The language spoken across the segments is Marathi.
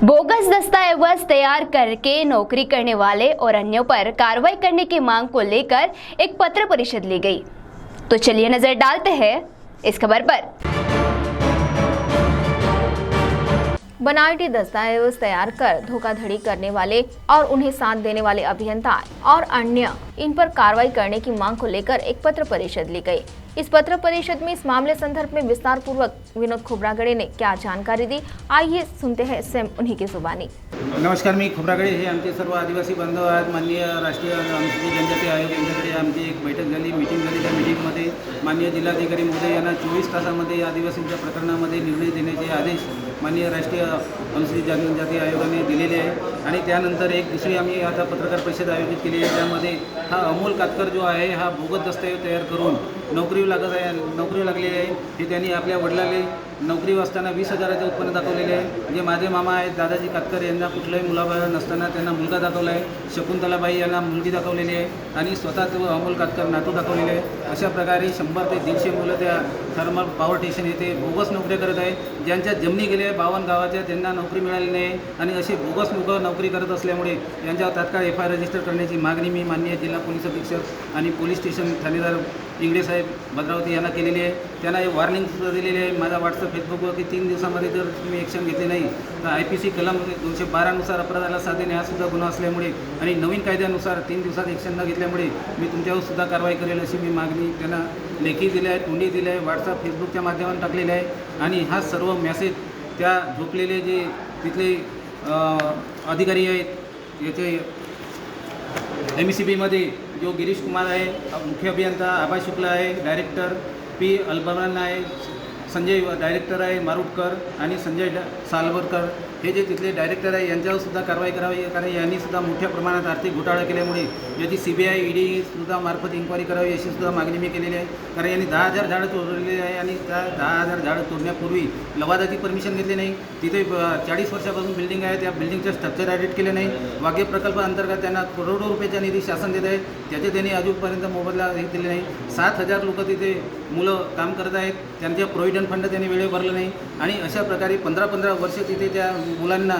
बोगस दस्तावेज तैयार करके नौकरी करने वाले और अन्यों पर कार्रवाई करने की मांग को लेकर एक पत्र परिषद ली गई। तो चलिए नजर डालते हैं इस खबर पर। बनावटी दस्तावेज तैयार कर धोखाधड़ी करने वाले और उन्हें साथ देने वाले अभियंता और अन्य इन पर कार्रवाई करने की मांग को लेकर एक पत्र परिषद ली गई। इस पत्र परिषद में इस मामले संदर्भ में विस्तार पूर्वक विनोद खोब्रागडे ने क्या जानकारी दी, आइए सुनते हैं सेम उन्हीं की जुबानी। नमस्कार, मी खोब्रागडे हे आमचे सर्व आदिवासी बांधव आहेत। माननीय राष्ट्रीय अनुसूचित जनजाती आयोग यांच्याकडे आमची एक बैठक झाली, मीटिंग झाली। त्या मीटिंगमध्ये माननीय जिल्हाधिकारी महोदय यांना 24 तासामध्ये आदिवासींच्या प्रकरणामध्ये निर्णय देण्याचे आदेश माननीय राष्ट्रीय अनुसूचित जनजाती आयोगाने दिलेले आहे। आणि त्यानंतर एक दुसरी आम्ही आता पत्रकार परिषद आयोजित केली आहे। त्यामध्ये हा अमोल कातकर जो आहे हा बोगस दस्तऐवज तयार करून नोकरी लागलेली आहे। हे त्यांनी आपल्या वडिलांनी नोकरी असताना 20,000चे उत्पन्न दाखवलेले आहे। जे माझे मामा आहेत दादाजी कातकर यांना कुठलाही मुलाबाळ नसताना त्यांना मुलगा दाखवला आहे। शकुंतलाबाई यांना मुलगी दाखवलेली आहे आणि स्वतः तो अमोल कातकर नातू दाखवलेले आहे। अशा प्रकारे 100 ते 150 मुलं त्या थर्मल पॉवर स्टेशन येथे बोगस नोकऱ्या करत आहे। ज्यांच्या जमिनी गेल्या 52 गावाच्या त्यांना नोकरी मिळाली नाही आणि अशी बोगस लोकं नोकरी करत असल्यामुळे यांच्यावर तात्काळ FIR रजिस्टर करण्याची मागणी मी माननीय जिल्हा पोलीस अधीक्षक आणि पोलीस स्टेशन ठाणेदार इंगळे साहेब भद्रावती यांना केलेली आहे। त्यांना हे वॉर्निंग सुद्धा दिलेली आहे माझा व्हॉट्सअप फेसबुकवर की 3 दिवसामध्ये जर तुम्ही ॲक्शन घेतली नाही तर IPC कलम 212 नुसार अपराधाला साथ देणे हा सुद्धा गुन्हा असल्यामुळे आणि नवीन कायद्यानुसार 3 दिवसात ॲक्शन न घेतल्यामुळे मी तुमच्यावर सुद्धा कारवाई करेल अशी मी मागणी त्यांना लेखी दिली आहे, तोंडी दिली आहे, व्हॉट्सअप फेसबुकच्या माध्यमातून टाकलेले आहे। आणि हा सर्व मेसेज त्या झोपलेले जे तिथले अधिकारी आहेत याचे MECBमध्ये जो गिरीश कुमार आहे, मुख्य अभियंता आबा शुक्ला आहे, डायरेक्टर P अल्बर्न आहे, संजय डायरेक्टर आहे मारुटकर आणि संजय सालवरकर हे जे तिथले डायरेक्टर आहे यांच्यावर सुद्धा कारवाई करावी। कारण यांनी सुद्धा मोठ्या प्रमाणात आर्थिक घोटाळा केल्यामुळे याची CBI ED सुद्धा मार्फत इन्क्वायरी करावी अशी सुद्धा मागणी मी केलेली आहे। कारण यांनी 10,000 झाडं तोडलेली आहे आणि त्या 10,000 झाडं तोडण्यापूर्वी लवादाची परमिशन घेतली नाही। तिथे 40 वर्षापासून बिल्डिंग आहे, त्या बिल्डिंगचं स्ट्रक्चर ॲडिट केले नाही। वाघे प्रकल्प अंतर्गत त्यांना करोडो रुपयाचा निधी शासन देत आहे, त्याचे त्यांनी अजूनपर्यंत मोबदला हे दिले नाही। 7,000 लोक तिथे मुलं काम करत आहेत, त्यांच्या प्रोव्हिडंट फंड त्यांनी वेळेवर भरलं नाही आणि अशा प्रकारे 15-15 वर्ष तिथे त्या मुलांना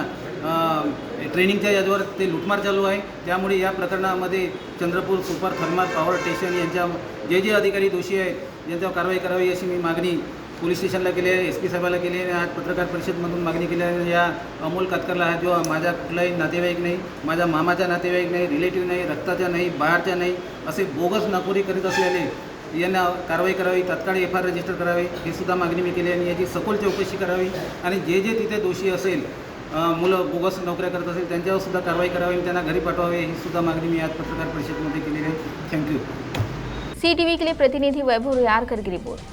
ट्रेनिंगच्या याच्यावर ते लुटमार चालू आहे। त्यामुळे या प्रकरणामध्ये Chandrapur super thermal power station यांच्या जे अधिकारी दोषी आहेत यांच्यावर कारवाई करावी अशी मी मागणी पोलीस स्टेशनला केली आहे, SP साहेबाला केली आहे। आज पत्रकार परिषदमधून मागणी केली आहे। या अमोल कातकरला हा जो माझा कुठलाही नातेवाईक नाही, माझ्या मामाचा नातेवाईक नाही, रिलेटिव्ह नाही, रक्ताचा नाही, बाहेरचा नाही, असे बोगस नोकरी करीत असलेले यांना कारवाई करावी, तात्काळ FIR रजिस्टर करावे ही सुद्धा मागणी मी केली आहे। आणि याची सखोल चौकशी करावी आणि जे तिथे दोषी असेल मुलं बोगस नोकऱ्या करत असेल त्यांच्यावर सुद्धा कारवाई करावी आणि त्यांना घरी पाठवावे ही सुद्धा मागणी मी आज पत्रकार परिषदेमध्ये केलेली आहे। थँक्यू। CTV के लिए प्रतिनिधि वैभव रुयारकर की रिपोर्ट।